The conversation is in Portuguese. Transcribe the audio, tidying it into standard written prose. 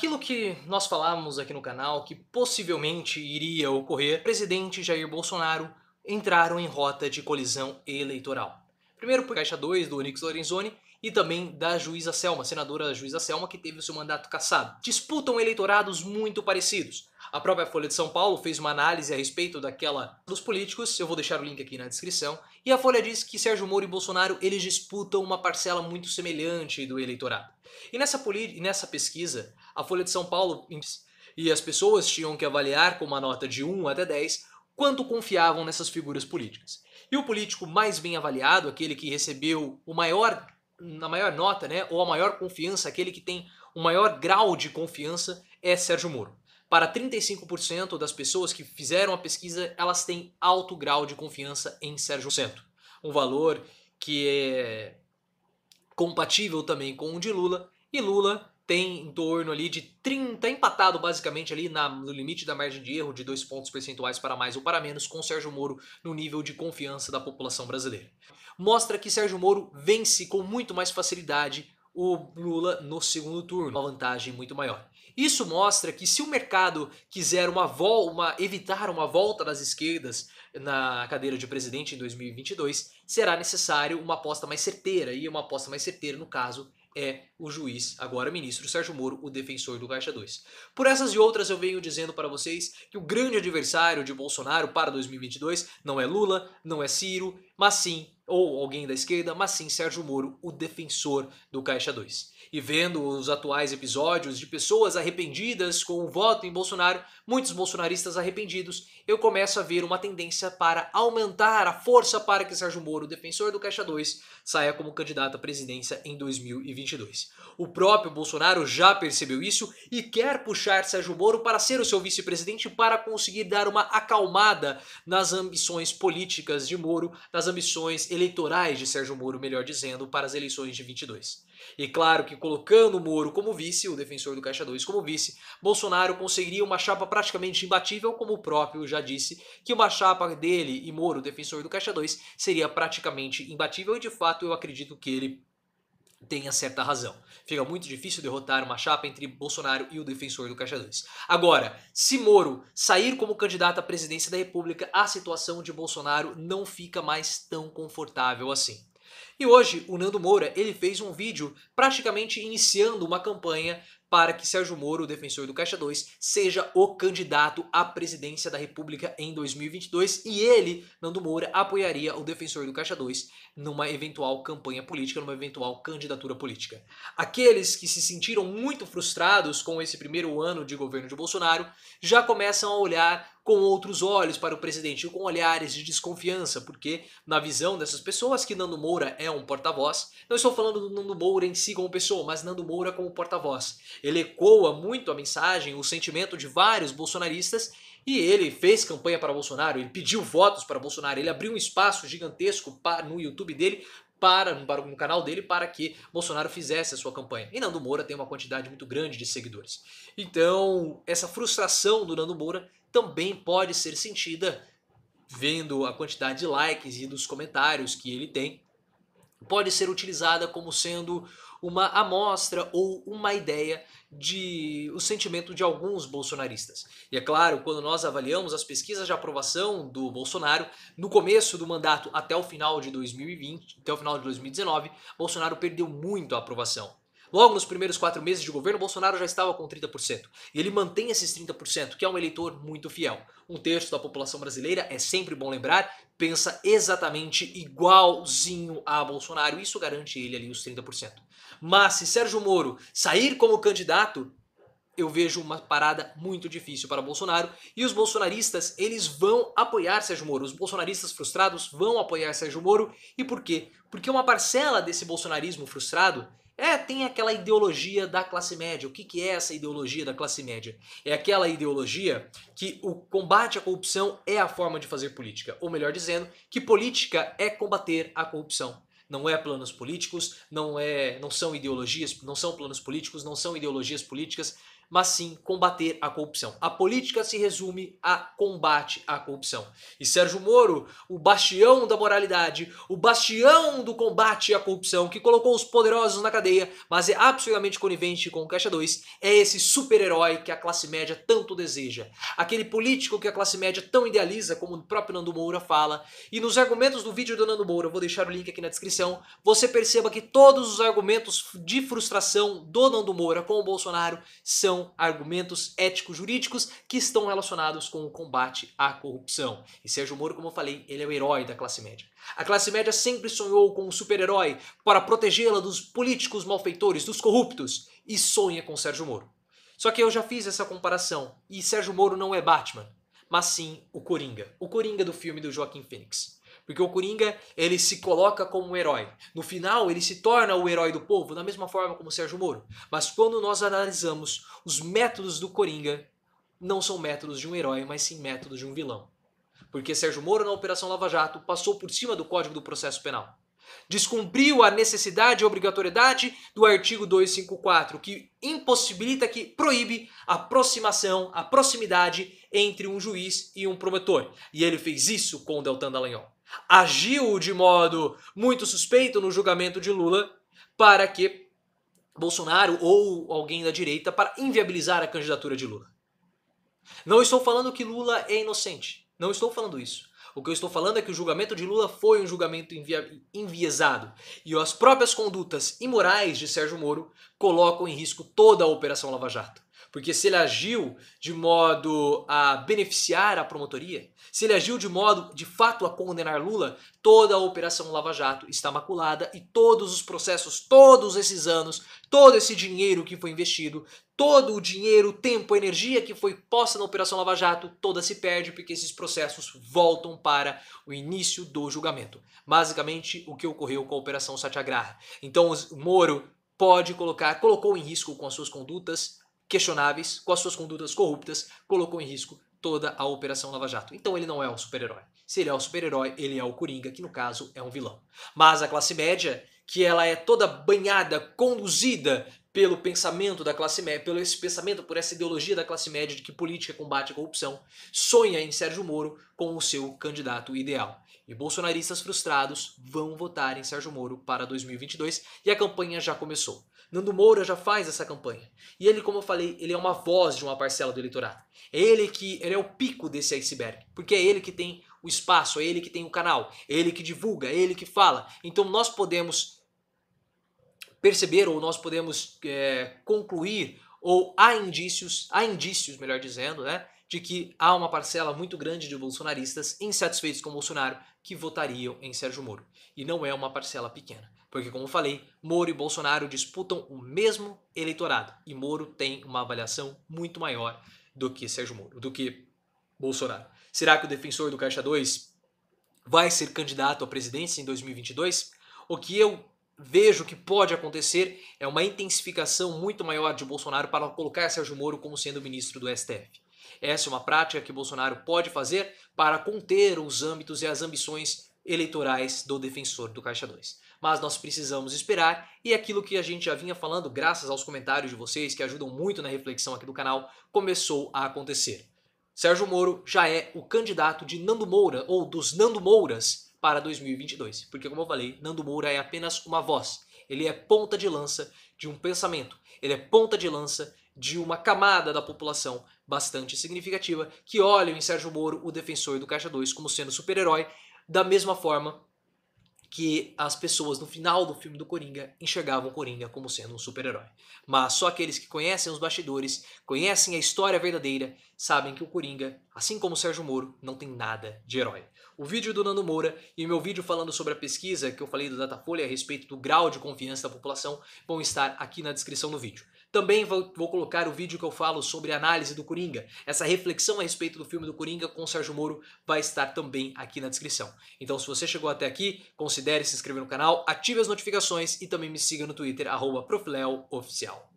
Aquilo que nós falamos aqui no canal que possivelmente iria ocorrer, o presidente Jair Bolsonaro entraram em rota de colisão eleitoral. Primeiro por Caixa 2 do Onyx Lorenzoni e também da juíza Selma, senadora juíza Selma, que teve o seu mandato cassado. Disputam eleitorados muito parecidos. A própria Folha de São Paulo fez uma análise a respeito daquela dos políticos, eu vou deixar o link aqui na descrição, e a Folha diz que Sérgio Moro e Bolsonaro eles disputam uma parcela muito semelhante do eleitorado. E nessa pesquisa, a Folha de São Paulo e as pessoas tinham que avaliar com uma nota de 1 até 10 quanto confiavam nessas figuras políticas. E o político mais bem avaliado, aquele que recebeu a maior nota, né, ou a maior confiança, aquele que tem o maior grau de confiança, é Sérgio Moro. Para 35% das pessoas que fizeram a pesquisa, elas têm alto grau de confiança em Sérgio Moro. Um valor que é compatível também com o de Lula, e Lula tem em torno ali de 30, empatado basicamente ali no limite da margem de erro de 2 pontos percentuais para mais ou para menos, com Sérgio Moro no nível de confiança da população brasileira. Mostra que Sérgio Moro vence com muito mais facilidade o Lula no segundo turno, uma vantagem muito maior. Isso mostra que se o mercado quiser evitar uma volta das esquerdas na cadeira de presidente em 2022, será necessário uma aposta mais certeira, e uma aposta mais certeira no caso é o juiz, agora ministro Sérgio Moro, o defensor do Caixa 2. Por essas e outras eu venho dizendo para vocês que o grande adversário de Bolsonaro para 2022 não é Lula, não é Ciro, mas sim, ou alguém da esquerda, mas sim Sérgio Moro, o defensor do Caixa 2. E vendo os atuais episódios de pessoas arrependidas com o voto em Bolsonaro, muitos bolsonaristas arrependidos, eu começo a ver uma tendência para aumentar a força para que Sérgio Moro, defensor do Caixa 2, saia como candidato à presidência em 2022. O próprio Bolsonaro já percebeu isso e quer puxar Sérgio Moro para ser o seu vice-presidente para conseguir dar uma acalmada nas ambições políticas de Moro, nas ambições eleitorais de Sérgio Moro, melhor dizendo, para as eleições de 22. E claro que colocando o Moro como vice, o defensor do Caixa 2 como vice, Bolsonaro conseguiria uma chapa praticamente imbatível, como o próprio já disse, que uma chapa dele e Moro, defensor do Caixa 2, seria praticamente imbatível, e de fato eu acredito que ele tenha certa razão. Fica muito difícil derrotar uma chapa entre Bolsonaro e o defensor do Caixa 2. Agora, se Moro sair como candidato à presidência da República, a situação de Bolsonaro não fica mais tão confortável assim. E hoje o Nando Moura ele fez um vídeo praticamente iniciando uma campanha para que Sérgio Moro, o defensor do Caixa 2, seja o candidato à presidência da República em 2022, e ele, Nando Moura, apoiaria o defensor do Caixa 2 numa eventual campanha política, numa eventual candidatura política. Aqueles que se sentiram muito frustrados com esse primeiro ano de governo de Bolsonaro já começam a olhar com outros olhos para o presidente, com olhares de desconfiança, porque na visão dessas pessoas que Nando Moura é um porta-voz, não estou falando do Nando Moura em si como pessoa, mas Nando Moura como porta-voz. Ele ecoa muito a mensagem, o sentimento de vários bolsonaristas, e ele fez campanha para Bolsonaro, ele pediu votos para Bolsonaro, ele abriu um espaço gigantesco no YouTube dele, no canal dele, para que Bolsonaro fizesse a sua campanha. E Nando Moura tem uma quantidade muito grande de seguidores. Então, essa frustração do Nando Moura também pode ser sentida vendo a quantidade de likes e dos comentários que ele tem. Pode ser utilizada como sendo uma amostra ou uma ideia de o sentimento de alguns bolsonaristas. E é claro, quando nós avaliamos as pesquisas de aprovação do Bolsonaro, no começo do mandato até o final de 2020, até o final de 2019, Bolsonaro perdeu muito a aprovação. Logo nos primeiros 4 meses de governo, Bolsonaro já estava com 30%. E ele mantém esses 30%, que é um eleitor muito fiel. Um terço da população brasileira, é sempre bom lembrar, pensa exatamente igualzinho a Bolsonaro. Isso garante ele ali os 30%. Mas se Sérgio Moro sair como candidato, eu vejo uma parada muito difícil para Bolsonaro, e os bolsonaristas eles vão apoiar Sérgio Moro, os bolsonaristas frustrados vão apoiar Sérgio Moro. E por quê? Porque uma parcela desse bolsonarismo frustrado tem aquela ideologia da classe média. O que é essa ideologia da classe média? É aquela ideologia que o combate à corrupção é a forma de fazer política, ou melhor dizendo, que política é combater a corrupção. Não é planos políticos, não são ideologias, não são planos políticos, não são ideologias políticas, mas sim combater a corrupção. A política se resume a combate à corrupção. E Sérgio Moro, o bastião da moralidade, o bastião do combate à corrupção, que colocou os poderosos na cadeia, mas é absolutamente conivente com o Caixa 2, é esse super-herói que a classe média tanto deseja. Aquele político que a classe média tão idealiza, como o próprio Nando Moura fala. E nos argumentos do vídeo do Nando Moura, eu vou deixar o link aqui na descrição, você perceba que todos os argumentos de frustração do Nando Moura com o Bolsonaro são argumentos éticos-jurídicos que estão relacionados com o combate à corrupção. E Sérgio Moro, como eu falei, ele é o herói da classe média. A classe média sempre sonhou com um super-herói para protegê-la dos políticos malfeitores, dos corruptos, e sonha com Sérgio Moro. Só que eu já fiz essa comparação, e Sérgio Moro não é Batman, mas sim o Coringa do filme do Joaquim Phoenix. Porque o Coringa, ele se coloca como um herói. No final, ele se torna o herói do povo, da mesma forma como Sérgio Moro. Mas quando nós analisamos os métodos do Coringa, não são métodos de um herói, mas sim métodos de um vilão. Porque Sérgio Moro, na Operação Lava Jato, passou por cima do Código do Processo Penal. Descumpriu a necessidade e obrigatoriedade do artigo 254, que impossibilita, que proíbe a aproximação, a proximidade entre um juiz e um promotor. E ele fez isso com o Deltan Dallagnol. Agiu de modo muito suspeito no julgamento de Lula para que Bolsonaro ou alguém da direita para inviabilizar a candidatura de Lula. Não estou falando que Lula é inocente. Não estou falando isso. O que eu estou falando é que o julgamento de Lula foi um julgamento enviesado. E as próprias condutas imorais de Sérgio Moro colocam em risco toda a Operação Lava Jato. Porque se ele agiu de modo a beneficiar a promotoria, se ele agiu de modo, de fato, a condenar Lula, toda a Operação Lava Jato está maculada e todos os processos, todos esses anos, todo esse dinheiro que foi investido, todo o dinheiro, tempo, energia que foi posta na Operação Lava Jato, toda se perde porque esses processos voltam para o início do julgamento. Basicamente, o que ocorreu com a Operação Satyagraha. Então, o Moro colocou em risco com as suas condutas questionáveis, com as suas condutas corruptas, colocou em risco toda a Operação Lava Jato. Então ele não é um super-herói. Se ele é um super-herói, ele é o Coringa, que no caso é um vilão. Mas a classe média, que ela é toda banhada, conduzida pelo pensamento da classe média, pelo esse pensamento, por essa ideologia da classe média de que política combate a corrupção, sonha em Sérgio Moro com o seu candidato ideal. E bolsonaristas frustrados vão votar em Sérgio Moro para 2022 e a campanha já começou. Nando Moura já faz essa campanha. E ele, como eu falei, ele é uma voz de uma parcela do eleitorado. Ele é o pico desse iceberg, porque é ele que tem o espaço, é ele que tem o canal, é ele que divulga, é ele que fala. Então nós podemos perceber, ou nós podemos concluir, ou há indícios, melhor dizendo, né, de que há uma parcela muito grande de bolsonaristas insatisfeitos com Bolsonaro que votariam em Sérgio Moro. E não é uma parcela pequena. Porque, como eu falei, Moro e Bolsonaro disputam o mesmo eleitorado. E Moro tem uma avaliação muito maior do que Sérgio Moro, do que Bolsonaro. Será que o defensor do Caixa 2 vai ser candidato à presidência em 2022? O que eu vejo que pode acontecer é uma intensificação muito maior de Bolsonaro para colocar Sérgio Moro como sendo ministro do STF. Essa é uma prática que Bolsonaro pode fazer para conter os âmbitos e as ambições eleitorais do defensor do Caixa 2. Mas nós precisamos esperar, e aquilo que a gente já vinha falando, graças aos comentários de vocês, que ajudam muito na reflexão aqui do canal, começou a acontecer. Sérgio Moro já é o candidato de Nando Moura, ou dos Nando Mouras, para 2022. Porque, como eu falei, Nando Moura é apenas uma voz. Ele é ponta de lança de um pensamento. Ele é ponta de lança de uma camada da população bastante significativa que olha em Sérgio Moro, o defensor do Caixa 2, como sendo super-herói, da mesma forma que as pessoas no final do filme do Coringa enxergavam o Coringa como sendo um super-herói. Mas só aqueles que conhecem os bastidores, conhecem a história verdadeira, sabem que o Coringa, assim como o Sérgio Moro, não tem nada de herói. O vídeo do Nando Moura e o meu vídeo falando sobre a pesquisa que eu falei do Datafolha a respeito do grau de confiança da população vão estar aqui na descrição do vídeo. Também vou colocar o vídeo que eu falo sobre a análise do Coringa. Essa reflexão a respeito do filme do Coringa com o Sérgio Moro vai estar também aqui na descrição. Então, se você chegou até aqui, considere se inscrever no canal, ative as notificações e também me siga no Twitter, @profileooficial.